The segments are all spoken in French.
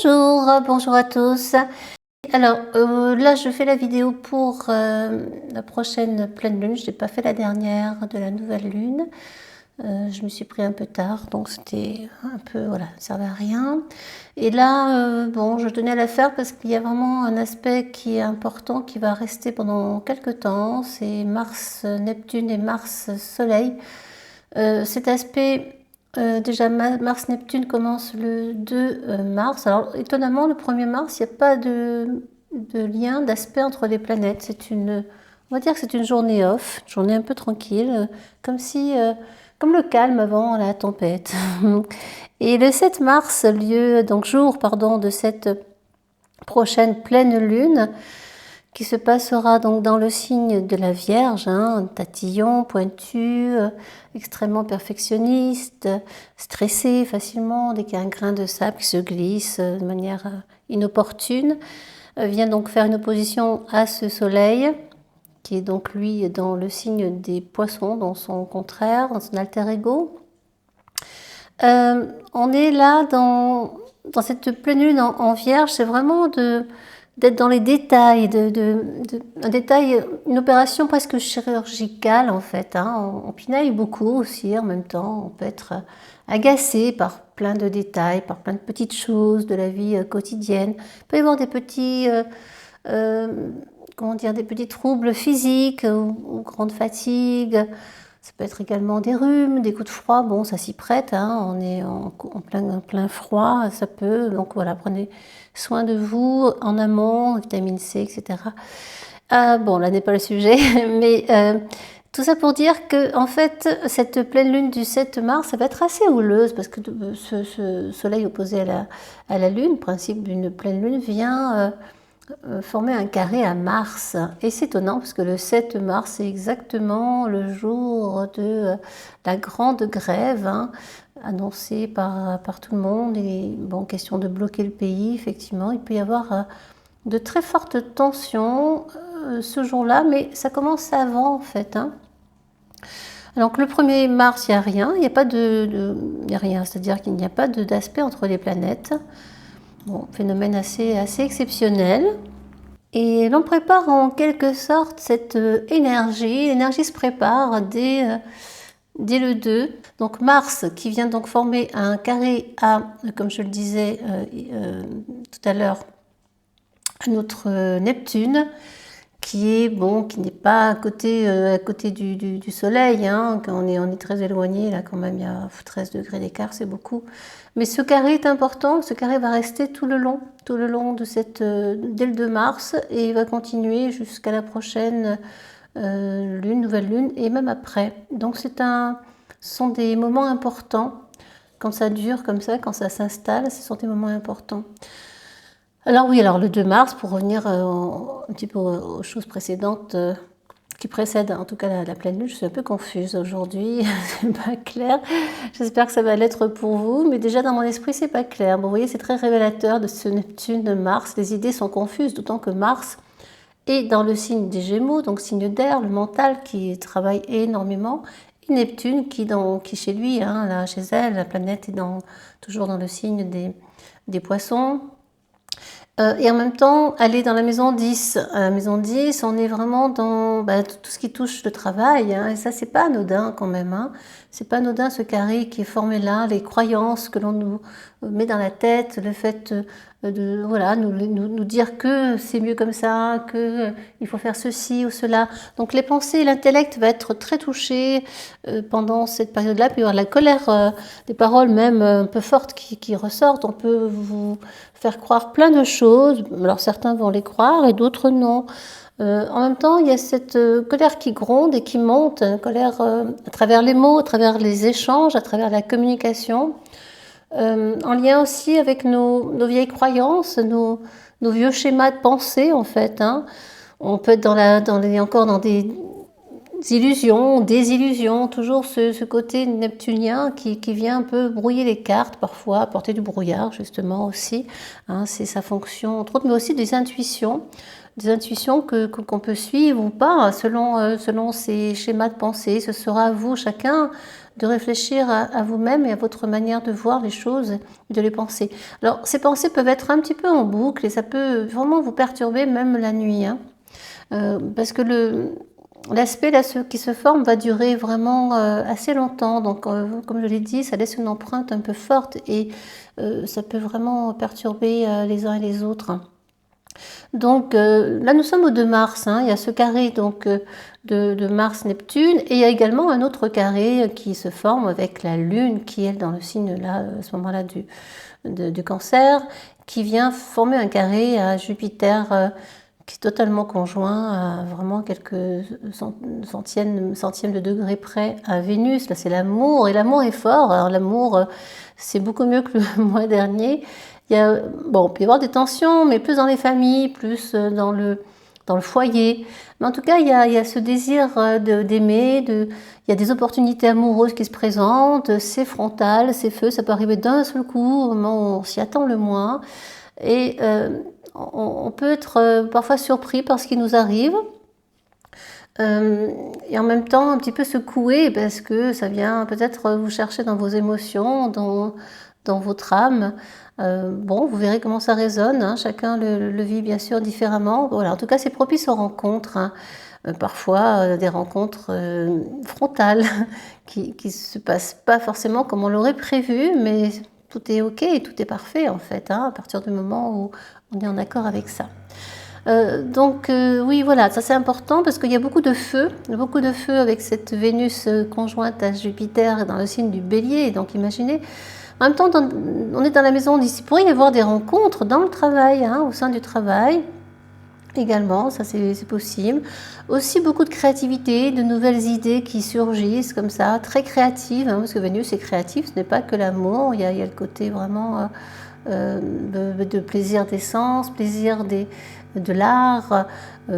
Bonjour à tous. Alors là je fais la vidéo pour la prochaine pleine lune. Je n'ai pas fait la dernière de la nouvelle lune. Je me suis pris un peu tard, donc c'était un peu, voilà, ça servait à rien. Et là, bon, je tenais à la faire parce qu'il y a vraiment un aspect qui est important, qui va rester pendant quelques temps. C'est Mars-Neptune et Mars-Soleil. Cet aspect, déjà Mars-Neptune commence le 2 mars. Alors étonnamment, le 1er mars, il n'y a pas de lien, d'aspect entre les planètes. On va dire que c'est une journée off, une journée un peu tranquille, comme si, comme le calme avant la tempête. Et le 7 mars, jour, pardon, de cette prochaine pleine lune, qui se passera donc dans le signe de la Vierge, hein, tatillon, pointu, extrêmement perfectionniste, stressé facilement dès qu'il y a un grain de sable qui se glisse de manière inopportune, vient donc faire une opposition à ce soleil, qui est donc lui dans le signe des Poissons, dans son contraire, dans son alter ego. On est là dans cette pleine lune en Vierge, c'est vraiment d'être dans les détails, un détail, une opération presque chirurgicale en fait. Hein. On pinaille beaucoup aussi en même temps. On peut être agacé par plein de détails, par plein de petites choses de la vie quotidienne. Il peut y avoir des petits, des petits troubles physiques ou grande fatigue. Ça peut être également des rhumes, des coups de froid. Bon, ça s'y prête, hein, on est en plein froid, ça peut. Donc voilà, prenez soin de vous en amont, vitamine C, etc. Bon, là n'est pas le sujet, mais tout ça pour dire que, en fait, cette pleine lune du 7 mars, ça va être assez houleuse parce que ce soleil opposé à la lune, le principe d'une pleine lune, vient former un carré à Mars. Et c'est étonnant parce que le 7 mars, c'est exactement le jour de la grande grève, hein, annoncée par tout le monde. Et bon, question de bloquer le pays, effectivement, il peut y avoir de très fortes tensions ce jour-là, mais ça commence avant en fait. Hein. Donc le 1er mars, il n'y a rien, il n'y a pas il y a rien, c'est-à-dire qu'il n'y a pas d'aspect entre les planètes. Bon, phénomène assez exceptionnel. Et l'on prépare en quelque sorte cette énergie. L'énergie se prépare dès le 2. Donc Mars qui vient donc former un carré à, comme je le disais tout à l'heure, à notre Neptune, qui n'est pas à côté du Soleil, hein, quand on est très éloigné, là quand même il y a 13 degrés d'écart, c'est beaucoup. Mais ce carré est important, ce carré va rester tout le long de dès le 2 mars, et il va continuer jusqu'à la prochaine nouvelle lune, et même après. Donc ce sont des moments importants, quand ça dure comme ça, quand ça s'installe, ce sont des moments importants. Alors oui, le 2 mars, pour revenir un petit peu aux choses précédentes qui précèdent en tout cas la pleine lune, je suis un peu confuse aujourd'hui, c'est pas clair. J'espère que ça va l'être pour vous, mais déjà dans mon esprit c'est pas clair. Bon, vous voyez, c'est très révélateur de ce Neptune-Mars, les idées sont confuses, d'autant que Mars est dans le signe des Gémeaux, donc signe d'air, le mental qui travaille énormément, et Neptune qui chez lui, hein, là, chez elle, la planète est toujours dans le signe des Poissons. Et en même temps, elle est dans la maison 10. À la maison 10, on est vraiment dans tout ce qui touche le travail. Hein, et ça, c'est pas anodin quand même. Hein. C'est pas anodin ce carré qui est formé là, les croyances que l'on nous met dans la tête, le fait de nous dire que c'est mieux comme ça, que il faut faire ceci ou cela. Donc les pensées et l'intellect va être très touché pendant cette période-là. Puis il y aura la colère, des paroles même un peu fortes qui ressortent. On peut vous faire croire plein de choses. Alors certains vont les croire et d'autres non. En même temps, il y a cette colère qui gronde et qui monte, une colère à travers les mots, à travers les échanges, à travers la communication, en lien aussi avec nos vieilles croyances, nos vieux schémas de pensée en fait. Hein. On peut être encore dans des illusions, désillusions, toujours ce côté neptunien qui vient un peu brouiller les cartes parfois, apporter du brouillard justement aussi, hein, c'est sa fonction entre autres, mais aussi des intuitions qu'on peut suivre ou pas selon ces schémas de pensée. Ce sera à vous chacun de réfléchir à vous-même et à votre manière de voir les choses et de les penser. Alors ces pensées peuvent être un petit peu en boucle et ça peut vraiment vous perturber même la nuit, hein. Parce que l'aspect là qui se forme va durer vraiment assez longtemps, donc comme je l'ai dit, ça laisse une empreinte un peu forte et ça peut vraiment perturber les uns et les autres. Donc là nous sommes au 2 mars, hein, il y a ce carré donc de Mars-Neptune et il y a également un autre carré qui se forme avec la Lune qui est dans le signe là, à ce moment-là du Cancer, qui vient former un carré à Jupiter qui est totalement conjoint à vraiment quelques centièmes de degré près à Vénus. Là c'est l'amour et l'amour est fort. Alors l'amour c'est beaucoup mieux que le mois dernier. Il peut y avoir des tensions, mais plus dans les familles, plus dans le foyer. Mais en tout cas, il y a ce désir d'aimer, il y a des opportunités amoureuses qui se présentent, c'est frontal, c'est feu, ça peut arriver d'un seul coup, au moment où on s'y attend le moins. Et on peut être parfois surpris par ce qui nous arrive. Et en même temps un petit peu secoué parce que ça vient peut-être vous chercher dans vos émotions, dans votre âme. Bon, vous verrez comment ça résonne, hein. Chacun le vit bien sûr différemment. Voilà, en tout cas c'est propice aux rencontres, hein. Parfois des rencontres frontales qui se passent pas forcément comme on l'aurait prévu, mais tout est ok, tout est parfait en fait, hein, à partir du moment où on est en accord avec ça. Donc oui, voilà, ça c'est important parce qu'il y a beaucoup de feu avec cette Vénus conjointe à Jupiter dans le signe du Bélier. Donc imaginez, en même temps, on est dans la maison d'ici. Il pourrait y avoir des rencontres dans le travail, hein, au sein du travail également, ça c'est possible. Aussi beaucoup de créativité, de nouvelles idées qui surgissent comme ça, très créatives, hein, parce que Vénus est créative, ce n'est pas que l'amour, il y a le côté vraiment de plaisir des sens, plaisir de l'art,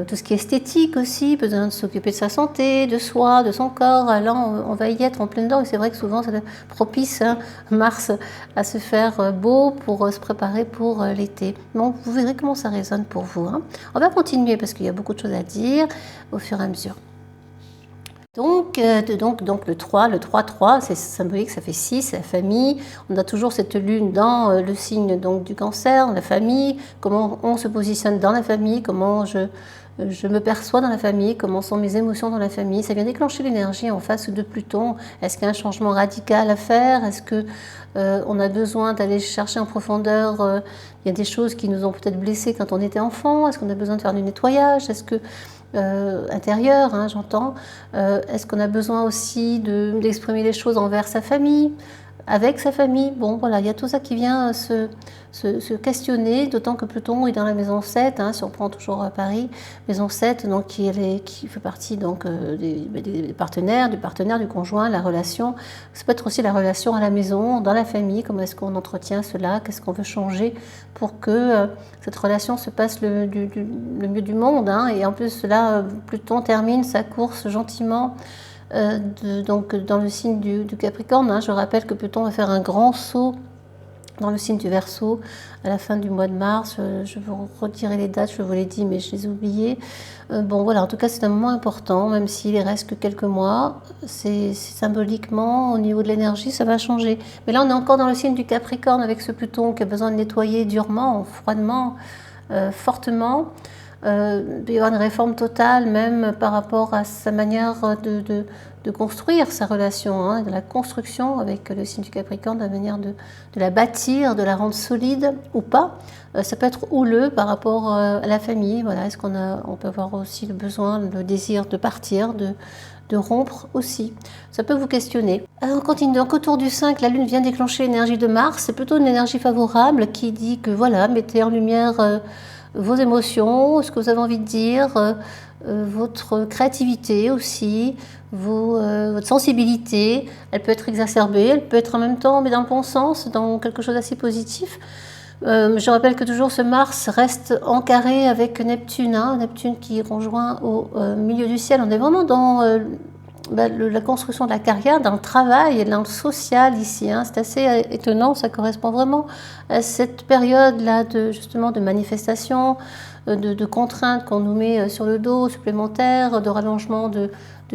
tout ce qui est esthétique aussi, besoin de s'occuper de sa santé, de soi, de son corps. Là, on va y être en plein dedans et c'est vrai que souvent ça propice, hein, Mars à se faire beau pour se préparer pour l'été. Donc vous verrez comment ça résonne pour vous, hein. On va continuer parce qu'il y a beaucoup de choses à dire au fur et à mesure. Donc le 3, c'est symbolique, ça fait 6, c'est la famille. On a toujours cette lune dans le signe donc, du Cancer, la famille, comment on se positionne dans la famille, comment je me perçois dans la famille, comment sont mes émotions dans la famille. Ça vient déclencher l'énergie en face de Pluton. Est-ce qu'il y a un changement radical à faire? Est-ce que on a besoin d'aller chercher en profondeur il y a des choses qui nous ont peut-être blessés quand on était enfant? Est-ce qu'on a besoin de faire du nettoyage? Est-ce que intérieur, hein, j'entends. Est-ce qu'on a besoin aussi d'exprimer les choses envers sa famille, avec sa famille? Bon, voilà, il y a tout ça qui vient se questionner, d'autant que Pluton est dans la maison 7, hein, si on prend toujours à Paris, maison 7, donc qui fait partie donc, des partenaires, du conjoint, la relation. Ça peut être aussi la relation à la maison, dans la famille, comment est-ce qu'on entretient cela, qu'est-ce qu'on veut changer pour que cette relation se passe le mieux du monde, hein. Et en plus, là, Pluton termine sa course gentiment donc dans le signe du Capricorne, hein. Je rappelle que Pluton va faire un grand saut dans le signe du Verseau à la fin du mois de mars. Je vous retirer les dates, je vous l'ai dit, mais je les ai oubliées. Bon voilà, en tout cas c'est un moment important, même s'il reste que quelques mois. C'est symboliquement, au niveau de l'énergie, ça va changer. Mais là on est encore dans le signe du Capricorne avec ce Pluton qui a besoin de nettoyer durement, froidement, fortement. Il peut y avoir une réforme totale même par rapport à sa manière de construire sa relation, hein, de la construction avec le signe du Capricorne, la manière de la bâtir, de la rendre solide ou pas. Ça peut être houleux par rapport à la famille. Voilà, est-ce on peut avoir aussi le besoin, le désir de partir, de rompre aussi. Ça peut vous questionner. Alors, on continue. Donc autour du 5, la Lune vient déclencher l'énergie de Mars. C'est plutôt une énergie favorable qui dit que voilà, mettez en lumière vos émotions, ce que vous avez envie de dire, votre créativité aussi, votre sensibilité. Elle peut être exacerbée, elle peut être en même temps, mais dans le bon sens, dans quelque chose d'assez positif. Je rappelle que toujours ce Mars reste en carré avec Neptune, hein, Neptune qui rejoint au milieu du ciel. On est vraiment dans la construction de la carrière, dans le travail et dans le social ici. Hein. C'est assez étonnant, ça correspond vraiment à cette période-là justement de manifestation, de contraintes qu'on nous met sur le dos supplémentaires, de rallongement de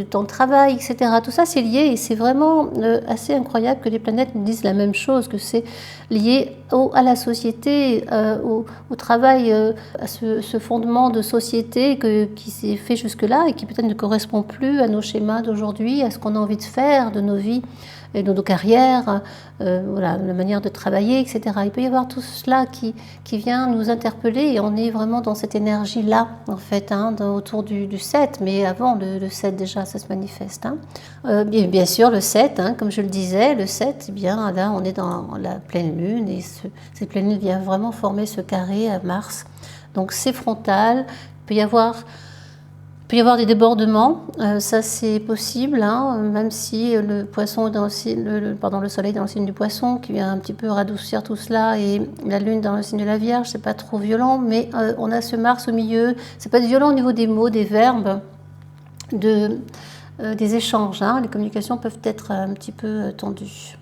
temps de travail, etc. Tout ça, c'est lié et c'est vraiment assez incroyable que les planètes nous disent la même chose, que c'est lié à la société, au travail, à ce fondement de société qui s'est fait jusque-là et qui peut-être ne correspond plus à nos schémas d'aujourd'hui, à ce qu'on a envie de faire de nos vies et de nos carrières, voilà, la manière de travailler, etc. Il peut y avoir tout cela qui vient nous interpeller et on est vraiment dans cette énergie-là, en fait, hein, autour du 7, mais avant le 7 déjà, ça se manifeste. Hein. Bien sûr, le 7, hein, comme je le disais, le 7, eh bien, là, on est dans la pleine lune et cette pleine lune vient vraiment former ce carré à Mars. Donc c'est frontal, il peut y avoir des débordements, ça c'est possible, hein, même si le poisson est dans le signe, le soleil est dans le signe du poisson, qui vient un petit peu radoucir tout cela, et la lune dans le signe de la Vierge, c'est pas trop violent, mais on a ce Mars au milieu, c'est pas violent au niveau des mots, des verbes, des échanges, hein, les communications peuvent être un petit peu tendues.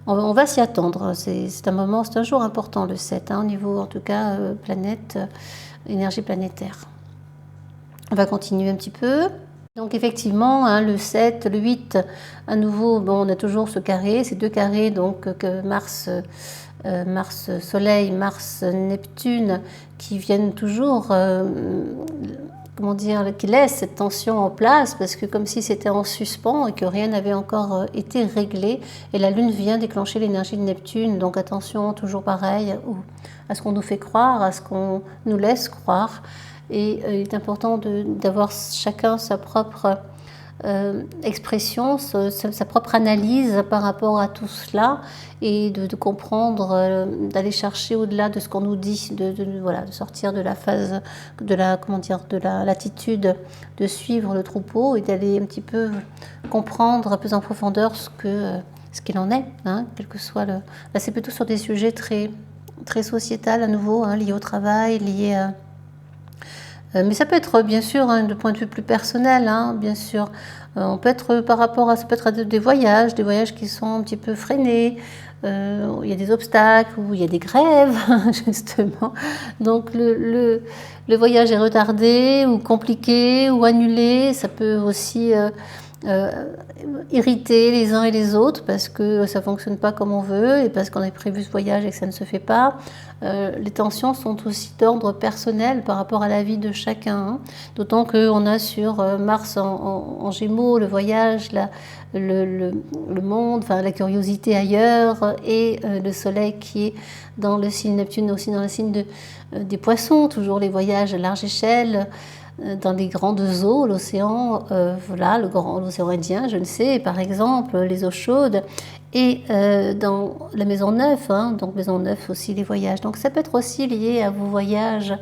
On va s'y attendre, c'est un jour important le 7, hein, au niveau en tout cas planète, énergie planétaire. On va continuer un petit peu. Donc effectivement, hein, le 7, le 8, à nouveau, bon, on a toujours ce carré, ces deux carrés, donc que Mars Soleil, Mars Neptune, qui viennent toujours, comment dire, qui laissent cette tension en place, parce que comme si c'était en suspens et que rien n'avait encore été réglé, et la Lune vient déclencher l'énergie de Neptune, donc attention, toujours pareil, à ce qu'on nous fait croire, à ce qu'on nous laisse croire. Et il est important d'avoir chacun sa propre expression, sa propre analyse par rapport à tout cela et de comprendre, d'aller chercher au-delà de ce qu'on nous dit, de sortir de la phase, de l'attitude de suivre le troupeau et d'aller un petit peu comprendre plus en profondeur ce qu'il en est, hein, quel que soit le... Là, c'est plutôt sur des sujets très, très sociétal à nouveau, hein, liés au travail, liés à... Mais ça peut être bien sûr, hein, de point de vue plus personnel, hein, bien sûr. On peut être ça peut être à des voyages qui sont un petit peu freinés. Il y a des obstacles ou il y a des grèves, justement. Donc le voyage est retardé ou compliqué ou annulé. Ça peut aussi irriter les uns et les autres parce que ça ne fonctionne pas comme on veut et parce qu'on a prévu ce voyage et que ça ne se fait pas. Les tensions sont aussi d'ordre personnel par rapport à la vie de chacun. Hein. D'autant qu'on a sur Mars en Gémeaux le voyage, le monde, enfin, la curiosité ailleurs et le Soleil qui est dans le signe Neptune, aussi dans le signe des Poissons, toujours les voyages à large échelle. Dans les grandes eaux, l'océan, l'océan Indien, je le sais, par exemple, les eaux chaudes, et dans la Maison 9, hein, donc Maison 9 aussi les voyages. Donc ça peut être aussi lié à vos voyages,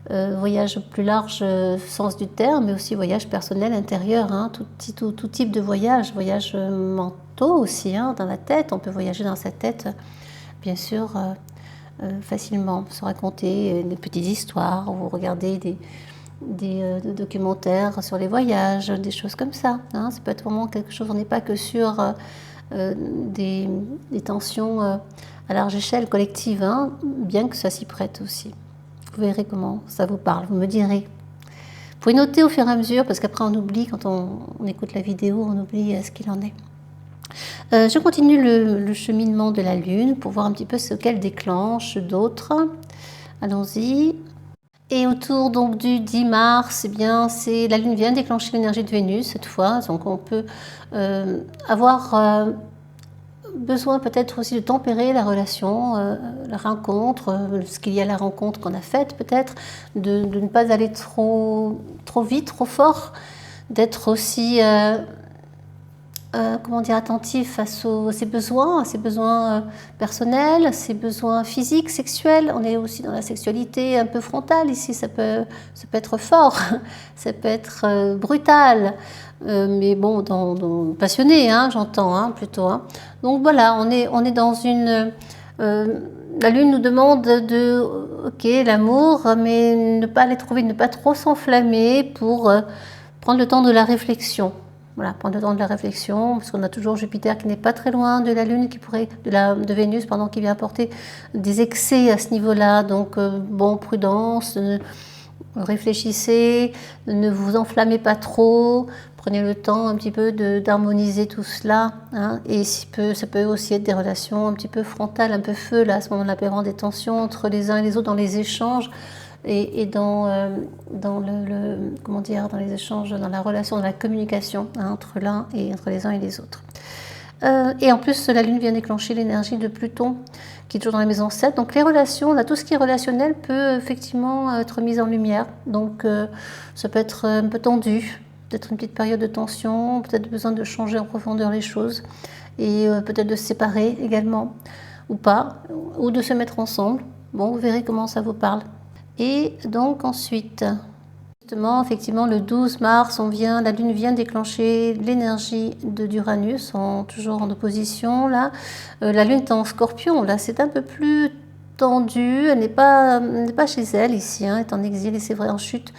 voyages plus large sens du terme, mais aussi voyages personnels intérieurs, hein, tout type de voyage, voyages mentaux aussi, hein, dans la tête. On peut voyager dans sa tête, bien sûr, facilement, se raconter des petites histoires, ou regarder des documentaires sur les voyages, des choses comme ça. Hein. Ça peut être vraiment quelque chose, on n'est pas que sur des tensions à large échelle collective, hein, bien que ça s'y prête aussi. Vous verrez comment ça vous parle, vous me direz. Vous pouvez noter au fur et à mesure, parce qu'après on oublie, quand on écoute la vidéo, on oublie ce qu'il en est. Je continue le cheminement de la Lune pour voir un petit peu ce qu'elle déclenche d'autres. Allons-y. Et autour donc du 10 mars, eh bien, la Lune vient déclencher l'énergie de Vénus cette fois. Donc on peut avoir besoin peut-être aussi de tempérer la relation, la rencontre, ce qu'il y a à la rencontre qu'on a faite peut-être, de ne pas aller trop vite, trop fort, d'être aussi attentif à ses besoins personnels, à ses besoins physiques, sexuels. On est aussi dans la sexualité un peu frontale ici, ça peut être fort, ça peut être brutal, mais bon, passionné, hein, j'entends, hein, plutôt. Hein. Donc voilà, on est dans La Lune nous demande de, ok, l'amour, mais ne pas les trouver, ne pas trop s'enflammer pour prendre le temps de la réflexion. Voilà, prendre le temps de la réflexion, parce qu'on a toujours Jupiter qui n'est pas très loin de la Lune, qui pourrait, de Vénus, pardon, qui vient apporter des excès à ce niveau-là. Donc, bon, prudence, réfléchissez, ne vous enflammez pas trop, prenez le temps un petit peu d'harmoniser tout cela. Hein, et ça peut aussi être des relations un petit peu frontales, un peu feu, là, à ce moment-là, peut y avoir des tensions entre les uns et les autres dans les échanges. Et dans comment dire, dans les échanges, dans la relation, dans la communication, hein, entre les uns et les autres. Et en plus, la Lune vient déclencher l'énergie de Pluton, qui est toujours dans la maison 7. Donc les relations, là, tout ce qui est relationnel peut effectivement être mis en lumière. Donc ça peut être un peu tendu, peut-être une petite période de tension, peut-être besoin de changer en profondeur les choses, et peut-être de se séparer également, ou pas, ou de se mettre ensemble. Bon, vous verrez comment ça vous parle. Et donc ensuite, justement, effectivement, le 12 mars, la Lune vient déclencher l'énergie d'Uranus, toujours en opposition. Là, la Lune est en Scorpion. Là, c'est un peu plus tendu. Elle n'est pas chez elle ici, hein, elle est en exil et c'est vrai en chute.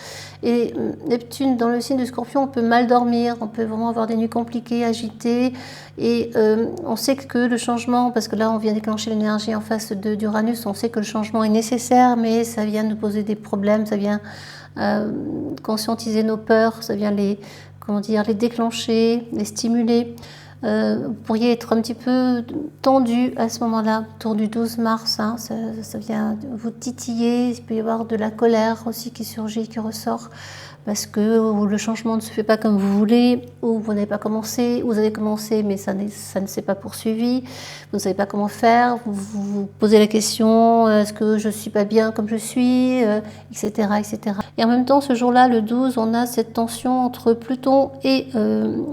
Et Neptune dans le signe de Scorpion, on peut mal dormir, on peut vraiment avoir des nuits compliquées, agitées. Et on sait que le changement, parce que là on vient déclencher l'énergie en face d'Uranus, on sait que le changement est nécessaire, mais ça vient nous poser des problèmes, ça vient conscientiser nos peurs, ça vient les déclencher, les stimuler. Vous pourriez être un petit peu tendu à ce moment-là, autour du 12 mars, hein, ça vient vous titiller, il peut y avoir de la colère aussi qui surgit, qui ressort, parce que le changement ne se fait pas comme vous voulez, ou vous n'avez pas commencé, ou vous avez commencé mais ça ne s'est pas poursuivi, vous ne savez pas comment faire, vous vous posez la question, est-ce que je ne suis pas bien comme je suis, etc., etc. Et en même temps, ce jour-là, le 12, on a cette tension entre Pluton et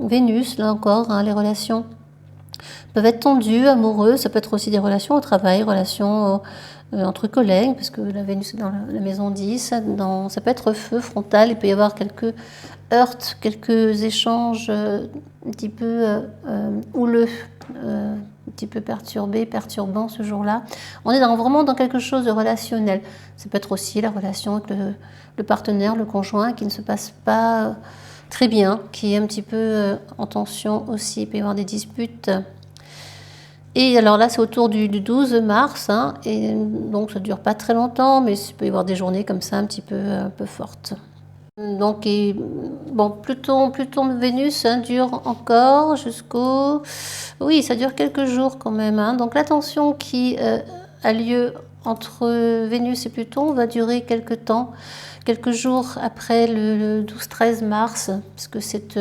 Vénus, là encore, hein, les relations peuvent être tendues, amoureuses, ça peut être aussi des relations au travail, relations entre collègues, parce que la Vénus est dans la maison 10, ça peut être feu frontal, il peut y avoir quelques heurts, quelques échanges un petit peu houleux, un petit peu perturbants ce jour-là. On est vraiment dans quelque chose de relationnel. Ça peut être aussi la relation avec le partenaire, le conjoint, qui ne se passe pas très bien, qui est un petit peu en tension aussi, il peut y avoir des disputes. Et alors là, c'est autour du 12 mars, hein, et donc ça ne dure pas très longtemps, mais il peut y avoir des journées comme ça un peu fortes. Donc, bon, Pluton, Vénus, hein, dure encore jusqu'au... Oui, ça dure quelques jours quand même. Hein. Donc la tension qui a lieu entre Vénus et Pluton va durer quelques temps, quelques jours après le 12-13 mars, puisque cette...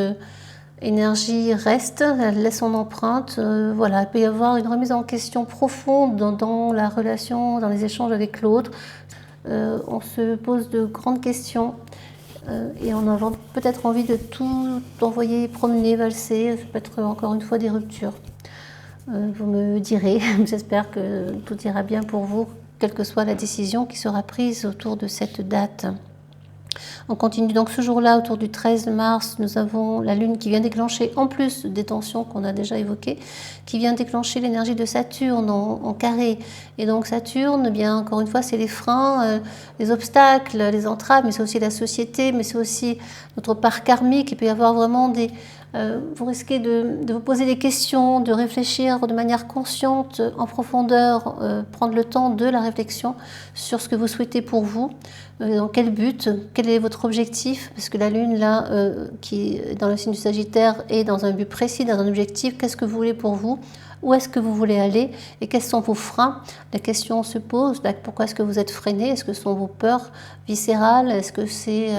énergie reste, elle laisse son empreinte. Voilà, il peut y avoir une remise en question profonde dans la relation, dans les échanges avec l'autre. On se pose de grandes questions et on a peut-être envie de tout envoyer promener, valser. Ça peut être encore une fois des ruptures. Vous me direz, j'espère que tout ira bien pour vous, quelle que soit la décision qui sera prise autour de cette date. On continue donc ce jour-là, autour du 13 mars, nous avons la Lune qui vient déclencher, en plus des tensions qu'on a déjà évoquées, qui vient déclencher l'énergie de Saturne en carré. Et donc Saturne, eh bien encore une fois, c'est les freins, les obstacles, les entraves, mais c'est aussi la société, mais c'est aussi notre part karmique. Il peut y avoir vraiment vous risquez de vous poser des questions, de réfléchir de manière consciente, en profondeur, prendre le temps de la réflexion sur ce que vous souhaitez pour vous, dans quel but, quel est votre objectif, parce que la Lune, là, qui est dans le signe du Sagittaire, est dans un but précis, dans un objectif, qu'est-ce que vous voulez pour vous, où est-ce que vous voulez aller et quels sont vos freins. La question se pose, pourquoi est-ce que vous êtes freiné, est-ce que ce sont vos peurs viscérales, est-ce que c'est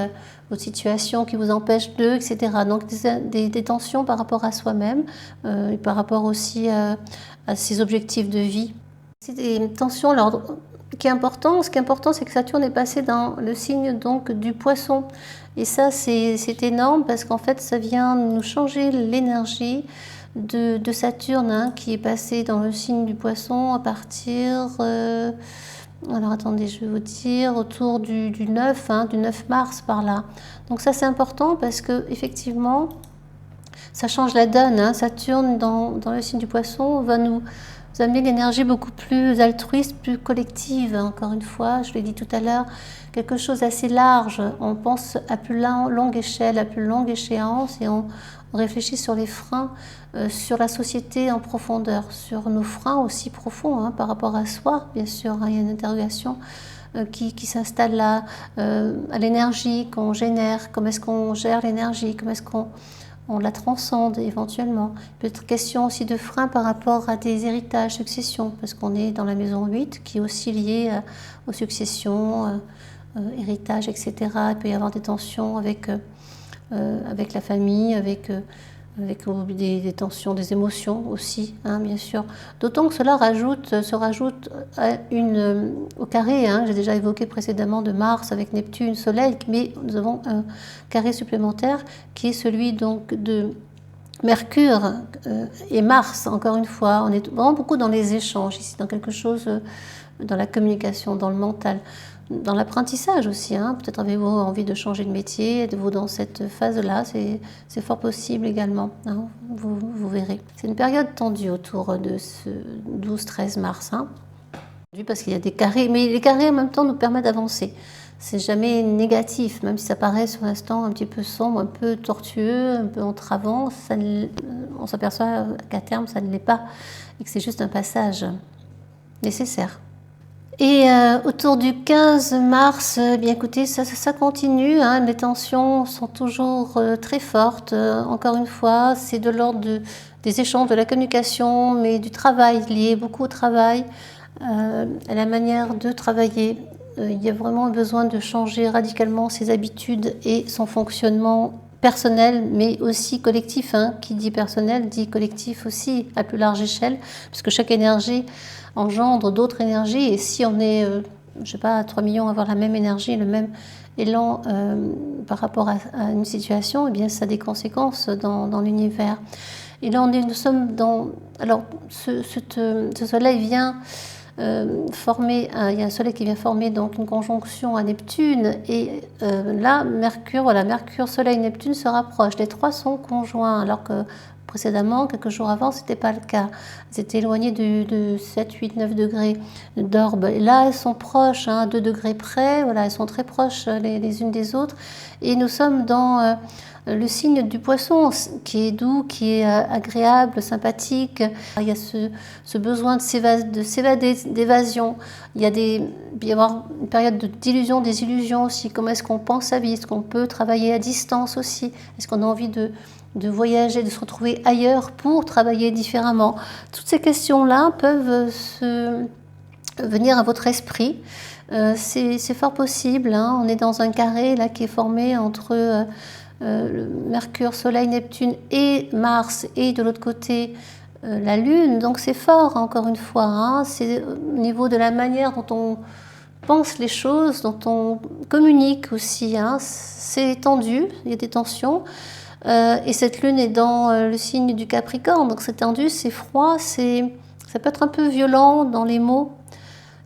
votre situation qui vous empêche etc. Donc des tensions par rapport à soi-même et par rapport aussi à ses objectifs de vie. C'est des tensions, alors, ce qui est important, c'est que Saturne est passé dans le signe donc du Poisson. Et ça, c'est énorme parce qu'en fait, ça vient nous changer l'énergie de Saturne, hein, qui est passé dans le signe du Poisson à partir... alors attendez, je vais vous dire, autour du 9, hein, du 9 mars par là. Donc ça, c'est important parce que effectivement, ça change la donne. Hein. Saturne, dans le signe du Poisson, va nous vous amenez l'énergie beaucoup plus altruiste, plus collective, encore une fois, je l'ai dit tout à l'heure, quelque chose d'assez large. On pense à plus longue échelle, à plus longue échéance, et on réfléchit sur les freins, sur la société en profondeur, sur nos freins aussi profonds, hein, par rapport à soi, bien sûr, hein, il y a une interrogation qui s'installe là, à l'énergie qu'on génère, comment est-ce qu'on gère l'énergie, comment est-ce qu'on la transcende éventuellement. Peut-être question aussi de frein par rapport à des héritages, successions, parce qu'on est dans la maison 8 qui est aussi liée aux successions, héritage, etc. Il peut y avoir des tensions avec la famille, avec des tensions, des émotions aussi, hein, bien sûr. D'autant que cela se rajoute à au carré, hein, j'ai déjà évoqué précédemment de Mars avec Neptune, Soleil, mais nous avons un carré supplémentaire qui est celui donc de Mercure et Mars, encore une fois. On est vraiment beaucoup dans les échanges ici, dans quelque chose, dans la communication, dans le mental. Dans l'apprentissage aussi, hein. Peut-être avez-vous envie de changer de métier, êtes-vous dans cette phase-là, c'est fort possible également, hein. Vous verrez. C'est une période tendue autour de ce 12-13 mars, hein. Parce qu'il y a des carrés, mais les carrés en même temps nous permettent d'avancer. C'est jamais négatif, même si ça paraît sur l'instant un petit peu sombre, un peu tortueux, un peu entravant, on s'aperçoit qu'à terme ça ne l'est pas et que c'est juste un passage nécessaire. Et autour du 15 mars, bien écoutez, ça continue, hein, les tensions sont toujours très fortes. Encore une fois, c'est de l'ordre des échanges, de la communication, mais du travail, lié beaucoup au travail, à la manière de travailler. Il y a vraiment besoin de changer radicalement ses habitudes et son fonctionnement personnel, mais aussi collectif, hein. Qui dit personnel dit collectif aussi, à plus large échelle, puisque chaque énergie engendre d'autres énergies, et si on est, je sais pas, 3 millions à avoir la même énergie, le même élan par rapport à une situation, eh bien ça a des conséquences dans l'univers. Et là nous sommes dans... Alors ce soleil vient former, il y a un soleil qui vient former donc une conjonction à Neptune, et là Mercure, voilà, Mercure, Soleil, Neptune se rapprochent, les trois sont conjoints, alors que précédemment, quelques jours avant, ce n'était pas le cas. Elles étaient éloignées de 7, 8, 9 degrés d'orbe. Et là, elles sont proches, hein, 2 degrés près, voilà, elles sont très proches les unes des autres. Et nous sommes dans le signe du poisson, qui est doux, qui est agréable, sympathique. Il y a ce besoin de s'évader, d'évasion. Il peut y avoir une période d'illusion, des illusions aussi. Comment est-ce qu'on pense sa vie? Est-ce qu'on peut travailler à distance aussi? Est-ce qu'on a envie de voyager, de se retrouver ailleurs pour travailler différemment? Toutes ces questions-là peuvent venir à votre esprit. C'est fort possible, hein. On est dans un carré là qui est formé entre Mercure, Soleil, Neptune et Mars, et de l'autre côté la Lune. Donc c'est fort, encore une fois, hein. C'est au niveau de la manière dont on pense les choses, dont on communique aussi, hein. C'est tendu, il y a des tensions. Et cette lune est dans le signe du Capricorne, donc c'est tendu, c'est froid, ça peut être un peu violent dans les mots,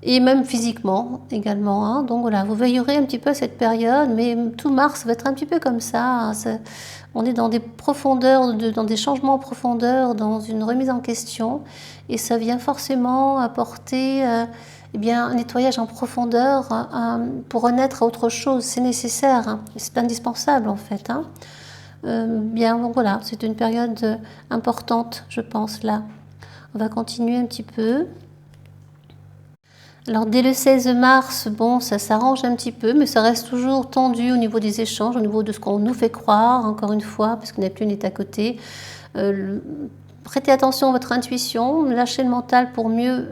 et même physiquement également, hein. Donc voilà, vous veillerez un petit peu à cette période, mais tout Mars va être un petit peu comme ça, hein. On est dans des profondeurs, dans des changements en profondeur, dans une remise en question, et ça vient forcément apporter eh bien, un nettoyage en profondeur pour renaître à autre chose. C'est nécessaire, hein. C'est indispensable en fait, hein. Bien, donc voilà, c'est une période importante, je pense, là. On va continuer un petit peu. Alors, dès le 16 mars, bon, ça s'arrange un petit peu, mais ça reste toujours tendu au niveau des échanges, au niveau de ce qu'on nous fait croire, encore une fois, parce que Neptune est à côté. Prêtez attention à votre intuition, lâchez le mental pour mieux...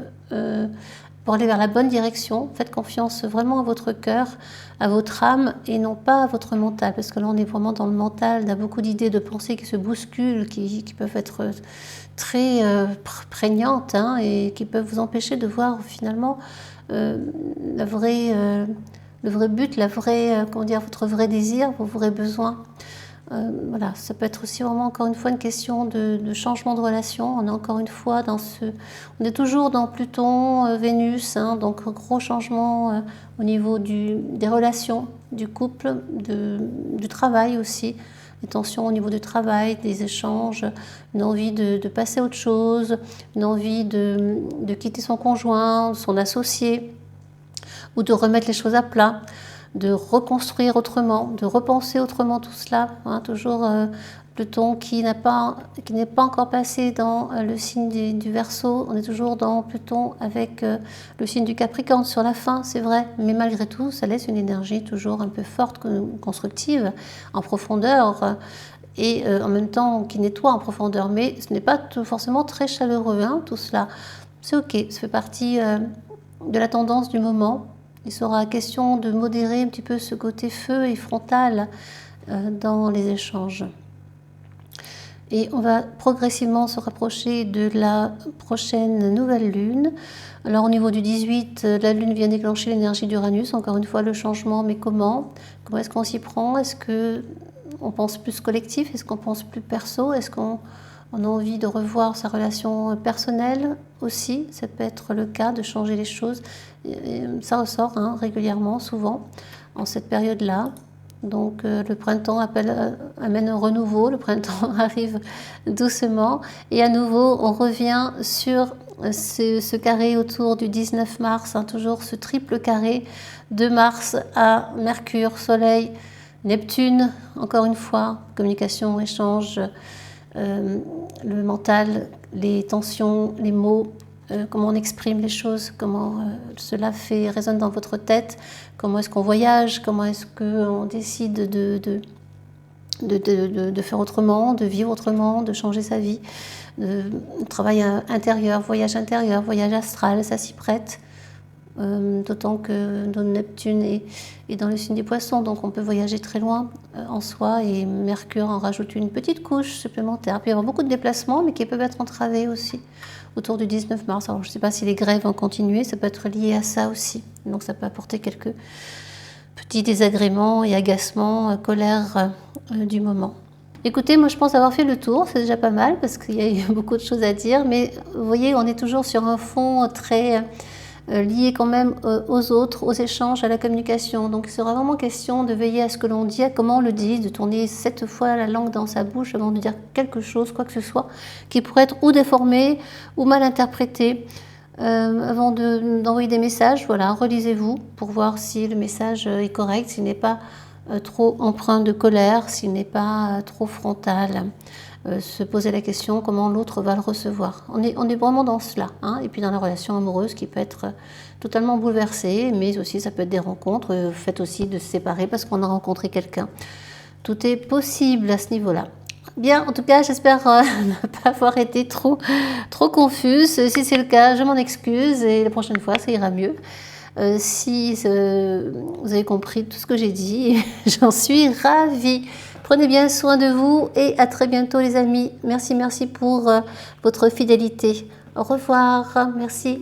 pour aller vers la bonne direction. Faites confiance vraiment à votre cœur, à votre âme, et non pas à votre mental, parce que là on est vraiment dans le mental, il y a beaucoup d'idées, de pensées qui se bousculent, qui peuvent être très prégnantes, hein, et qui peuvent vous empêcher de voir finalement le vrai but, comment dire, votre vrai désir, vos vrais besoins. Voilà, ça peut être aussi vraiment encore une fois une question de changement de relation. On est encore une fois on est toujours dans Pluton, Vénus, hein, donc gros changement au niveau des relations, du couple, du travail aussi. des tensions au niveau du travail, des échanges, une envie de passer à autre chose, une envie de quitter son conjoint, son associé, ou de remettre les choses à plat, de reconstruire autrement, de repenser autrement tout cela, hein, toujours Pluton qui n'est pas encore passé dans le signe du Verseau, on est toujours dans Pluton avec le signe du Capricorne sur la fin, c'est vrai, mais malgré tout, ça laisse une énergie toujours un peu forte, constructive, en profondeur, et en même temps qui nettoie en profondeur, mais ce n'est pas forcément très chaleureux, hein, tout cela. C'est ok, ça fait partie de la tendance du moment. Il sera question de modérer un petit peu ce côté feu et frontal dans les échanges. Et on va progressivement se rapprocher de la prochaine nouvelle lune. Alors au niveau du 18, la lune vient déclencher l'énergie d'Uranus, encore une fois le changement, mais comment? Comment est-ce qu'on s'y prend? Est-ce qu'on pense plus collectif? Est-ce qu'on pense plus perso? Est-ce qu'on a envie de revoir sa relation personnelle aussi? Ça peut être le cas, de changer les choses. Et ça ressort régulièrement, souvent, en cette période-là. Donc le printemps amène un renouveau, le printemps arrive doucement et à nouveau on revient sur ce carré autour du 19 mars, toujours ce triple carré de Mars à Mercure, Soleil, Neptune, encore une fois, communication, échange, le mental, les tensions, les mots, comment on exprime les choses, comment cela résonne dans votre tête, comment est-ce qu'on voyage, comment est-ce qu'on décide de faire autrement, de vivre autrement, de changer sa vie, travail intérieur, voyage astral, ça s'y prête. D'autant que notre Neptune est dans le signe des Poissons, donc on peut voyager très loin en soi, et Mercure en rajoute une petite couche supplémentaire. Puis il y avoir beaucoup de déplacements, mais qui peuvent être entravés aussi autour du 19 mars. Alors je ne sais pas si les grèves vont continuer, ça peut être lié à ça aussi, donc ça peut apporter quelques petits désagréments et agacements, colère du moment. Écoutez, moi je pense avoir fait le tour, c'est déjà pas mal parce qu'il y a eu beaucoup de choses à dire, mais vous voyez, on est toujours sur un fond très lié quand même aux autres, aux échanges, à la communication. Donc il sera vraiment question de veiller à ce que l'on dit, à comment on le dit, de tourner 7 fois la langue dans sa bouche avant de dire quelque chose, quoi que ce soit, qui pourrait être ou déformé ou mal interprété. Avant d'envoyer des messages, voilà, relisez-vous pour voir si le message est correct, s'il n'est pas trop empreint de colère, s'il n'est pas trop frontal. Se poser la question comment l'autre va le recevoir. On est vraiment dans cela. Et puis dans la relation amoureuse qui peut être totalement bouleversée, mais aussi ça peut être des rencontres, le fait aussi de se séparer parce qu'on a rencontré quelqu'un. Tout est possible à ce niveau-là. Bien, en tout cas, j'espère ne pas avoir été trop confuse. Si c'est le cas, je m'en excuse et la prochaine fois, ça ira mieux. Si vous avez compris tout ce que j'ai dit, j'en suis ravie. Prenez bien soin de vous et à très bientôt les amis. Merci pour votre fidélité. Au revoir, merci.